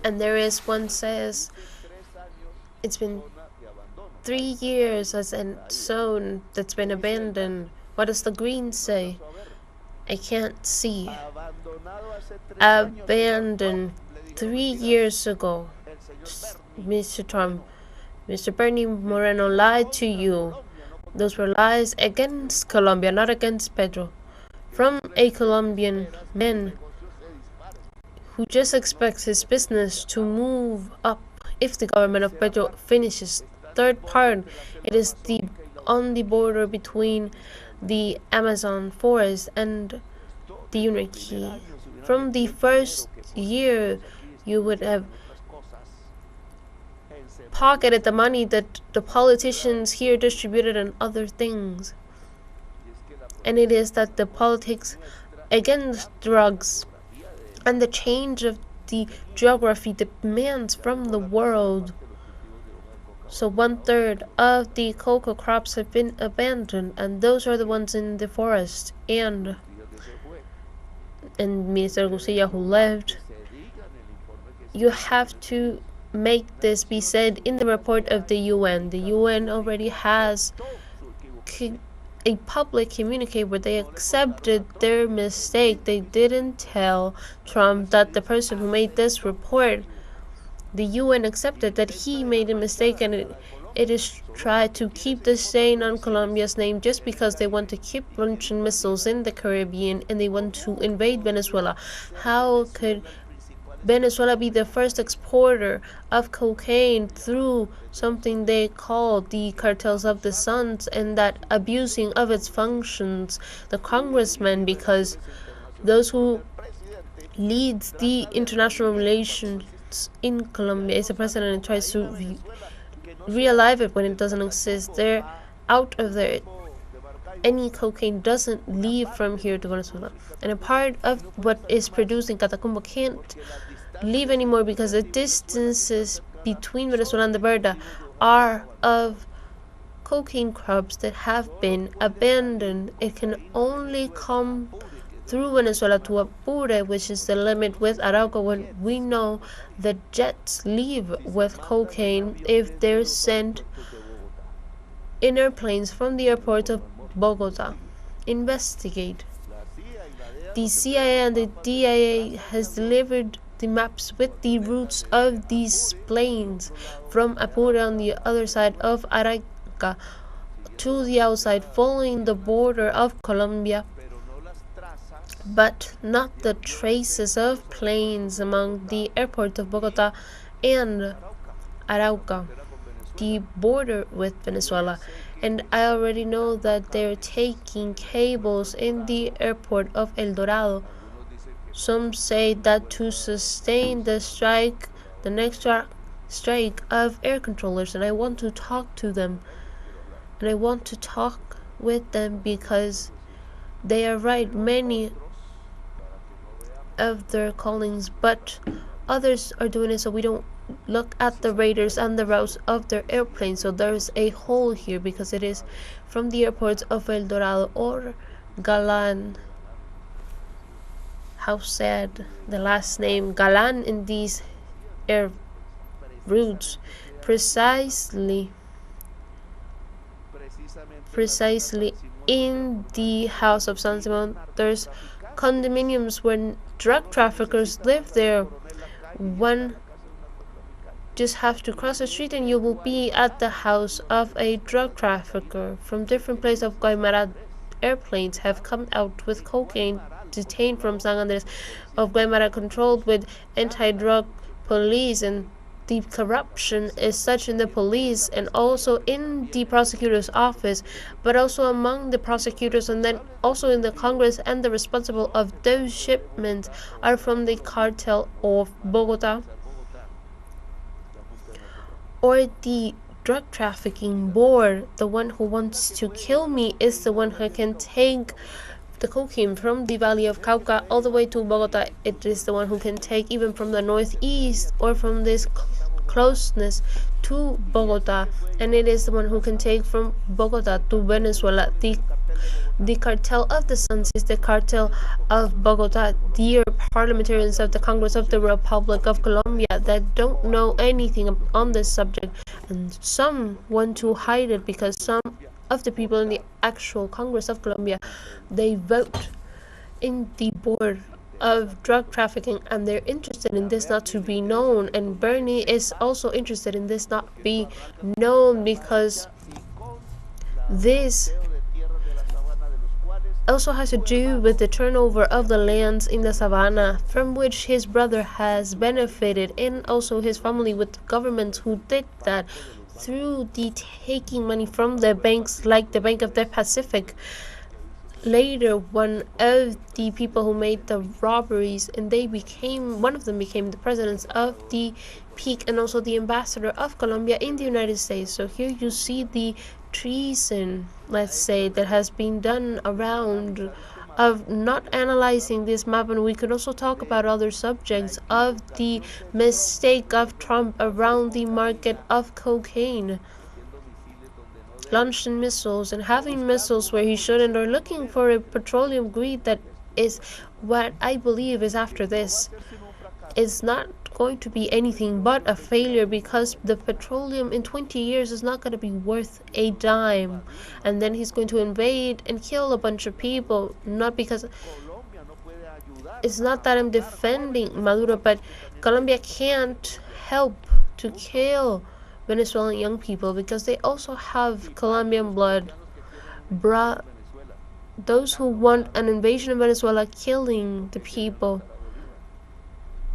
And there is one says, it's been 3 years as a zone that's been abandoned. What does the green say? I can't see. Abandoned 3 years ago. Mr. Trump, Mr. Bernie Moreno lied to you. Those were lies against Colombia, not against Petro. From a Colombian man who just expects his business to move up if the government of Petro finishes. Third part, it is on the border between the Amazon forest and the Unity. From the first year, you would have pocketed the money that the politicians here distributed on other things. And it is that the politics against drugs and the change of the geography demands from the world. So 1/3 of the cocoa crops have been abandoned, and those are the ones in the forest. And Mr. Gusilla, who left, you have to make this be said in the report of the UN. The UN already has a public communique where they accepted their mistake. They didn't tell Trump that the person who made this report, the UN accepted that he made a mistake, and it is tried to keep the stain on Colombia's name just because they want to keep launching missiles in the Caribbean and they want to invade Venezuela. How could Venezuela be the first exporter of cocaine through something they call the cartels of the suns, and that abusing of its functions, the congressmen, because those who leads the international relations in Colombia is the president and tries to realive it when it doesn't exist. They're out of there. Any cocaine doesn't leave from here to Venezuela. And a part of what is produced in Catacumbo can't leave anymore because the distances between Venezuela and the Berta are of cocaine crops that have been abandoned. It can only come through Venezuela to Apure, which is the limit with Arauca, when we know the jets leave with cocaine if they're sent in airplanes from the airport of Bogota. Investigate. The CIA and the DIA has delivered the maps with the routes of these planes from Apure on the other side of Arauca to the outside, following the border of Colombia, but not the traces of planes among the airport of Bogota and Arauca, the border with Venezuela. And I already know that they're taking cables in the airport of El Dorado. Some say that to sustain the strike, the next strike of air controllers, and I want to talk to them. And I want to talk with them because they are right, many of their callings, but others are doing it so we don't look at the radars and the routes of their airplanes. So there's a hole here because it is from the airports of El Dorado or Galan. How sad, the last name Galan in these air routes. Precisely in the house of San Simon, there's condominiums where drug traffickers live there. One just have to cross the street and you will be at the house of a drug trafficker. From different places of Guaymara, airplanes have come out with cocaine detained from San Andres of Guaymara, controlled with anti-drug police, and the corruption is such in the police and also in the prosecutor's office, but also among the prosecutors, and then also in the Congress, and the responsible of those shipments are from the cartel of Bogota or the drug trafficking board. The one who wants to kill me is the one who can take the cocaine from the valley of Cauca all the way to Bogota. It is the one who can take even from the northeast or from this closeness to Bogota, and it is the one who can take from Bogota to Venezuela. The the cartel of the Suns is the cartel of Bogota. Dear parliamentarians of the Congress of the Republic of Colombia that don't know anything on this subject, and some want to hide it because some of the people in the actual Congress of Colombia, they vote in the board of drug trafficking, and they're interested in this not to be known, and Bernie is also interested in this not be known because this also has to do with the turnover of the lands in the savannah from which his brother has benefited, and also his family with governments who did that through the taking money from the banks like the Bank of the Pacific. Later, one of the people who made the robberies, and one of them became the president of the peak and also the ambassador of Colombia in the United States. So here you see the treason, let's say, that has been done around of not analyzing this map. And we could also talk about other subjects of the mistake of Trump around the market of cocaine, launching missiles and having missiles where he shouldn't, or looking for a petroleum greed that is what I believe is after this is not going to be anything but a failure, because the petroleum in 20 years is not going to be worth a dime, and then he's going to invade and kill a bunch of people. Not because it's not that I'm defending Maduro, but Colombia can't help to kill Venezuelan young people because they also have Colombian blood. Those who want an invasion of Venezuela killing the people,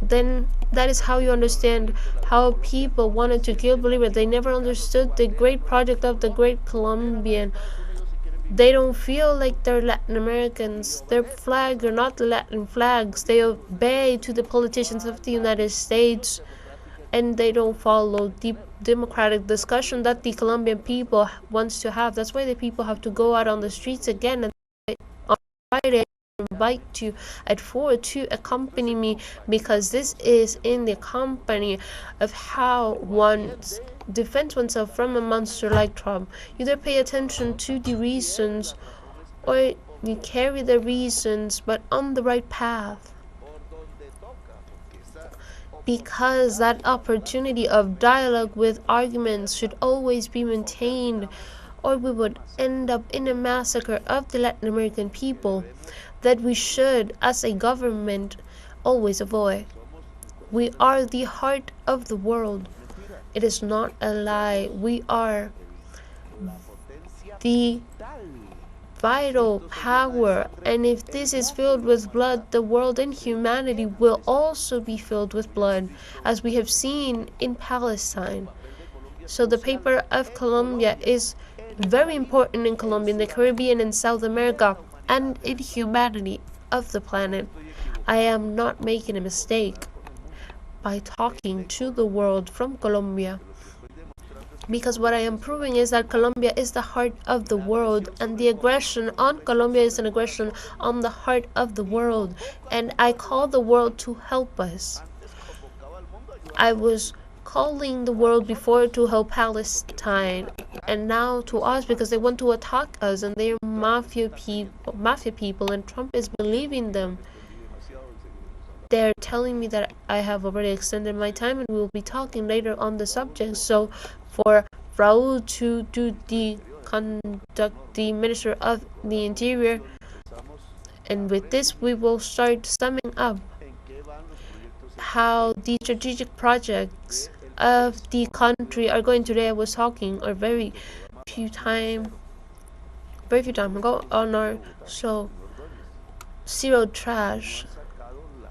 then that is how you understand how people wanted to kill Bolívar. They never understood the great project of the great Colombian. They don't feel like they're Latin Americans. Their flag are not Latin flags. They obey to the politicians of the United States, and they don't follow the democratic discussion that the Colombian people wants to have. That's why the people have to go out on the streets again and on Friday invite you at 4 to accompany me, because this is in the company of how one defends oneself from a monster like Trump. You either pay attention to the reasons or you carry the reasons, but on the right path, because that opportunity of dialogue with arguments should always be maintained, or we would end up in a massacre of the Latin American people that we should, as a government, always avoid. We are the heart of the world. It is not a lie. We are the vital power, and if this is filled with blood, the world and humanity will also be filled with blood, as we have seen in Palestine. So the paper of Colombia is very important in Colombia, in the Caribbean, and South America, and in humanity of the planet. I am not making a mistake by talking to the world from Colombia, because what I am proving is that Colombia is the heart of the world, and the aggression on Colombia is an aggression on the heart of the world, and I call the world to help us. I was calling the world before to help Palestine, and now to us, because they want to attack us, and they are mafia people, and Trump is believing them. They're telling me that I have already extended my time, and we will be talking later on the subject. So for Raul to conduct the Minister of the Interior, and with this we will start summing up how the strategic projects of the country are going. Today I was talking a very few time ago on our show, Zero Trash,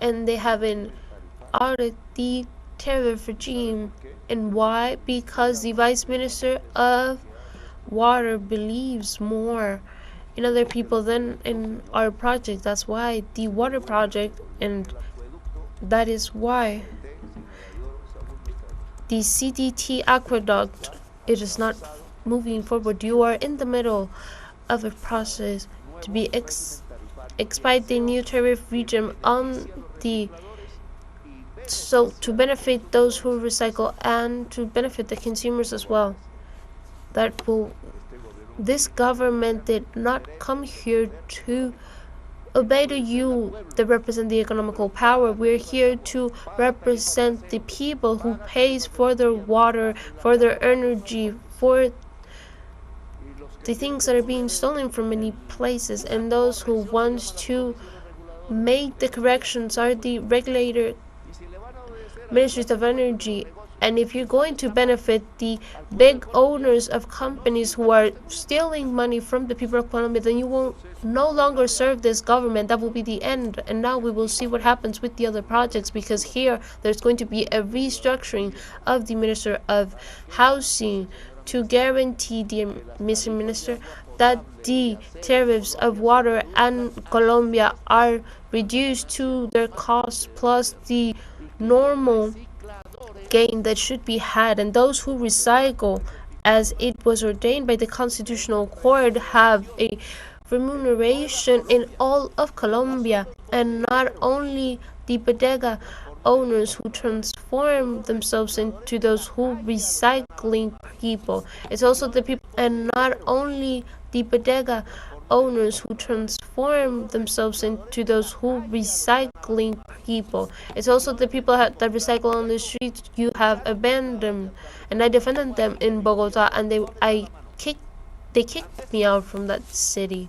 and they haven't audited the terror regime. And why? Because the Vice Minister of Water believes more in other people than in our project. That's why the water project, and that is why the CDT aqueduct, it is not moving forward. You are in the middle of a process to be expedite the new tariff regime on the, so to benefit those who recycle and to benefit the consumers as well. That will This government did not come here to obey to you that represent the economical power. We're here to represent the people who pays for their water, for their energy, for the things that are being stolen from many places, and those who want to make the corrections are the regulator ministries of energy. And if you're going to benefit the big owners of companies who are stealing money from the people of Colombia, then you will no longer serve this government. That will be the end. And now we will see what happens with the other projects, because here there's going to be a restructuring of the Minister of Housing to guarantee, dear Mr. Minister, that the tariffs of water and Colombia are reduced to their cost plus the normal gain that should be had, and those who recycle as it was ordained by the Constitutional Court have a remuneration in all of Colombia, and not only the bodega owners who transform themselves into those who recycling people. It's also the people, and not only the bodega owners who transform themselves into those who recycling people. It's also the people that recycle on the streets you have abandoned, and I defended them in Bogota, and they kicked me out from that city.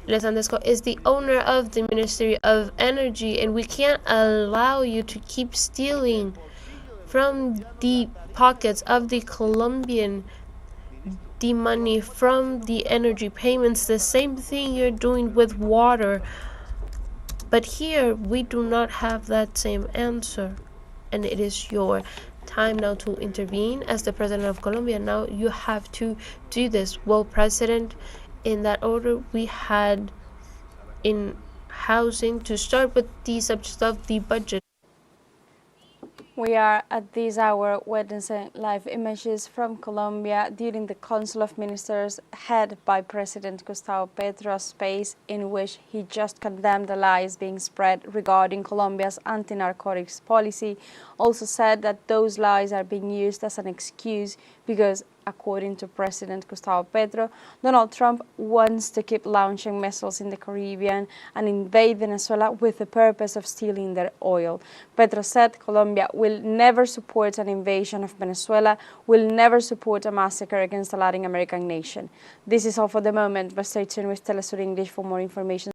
Lesandesco is the owner of the Ministry of Energy, and we can't allow you to keep stealing from the pockets of the Colombian the money from the energy payments. The same thing you're doing with water, but here we do not have that same answer, and it is your time now to intervene as the President of Colombia. Now you have to do this. Well, President, in that order, we had in housing to start with the subject of the budget. We are at this hour witnessing live images from Colombia during the Council of Ministers headed by President Gustavo Petro's space, in which he just condemned the lies being spread regarding Colombia's anti-narcotics policy, also said that those lies are being used as an excuse because, according to President Gustavo Petro, Donald Trump wants to keep launching missiles in the Caribbean and invade Venezuela with the purpose of stealing their oil. Petro said Colombia will never support an invasion of Venezuela, will never support a massacre against a Latin American nation. This is all for the moment, but stay tuned with teleSUR English for more information.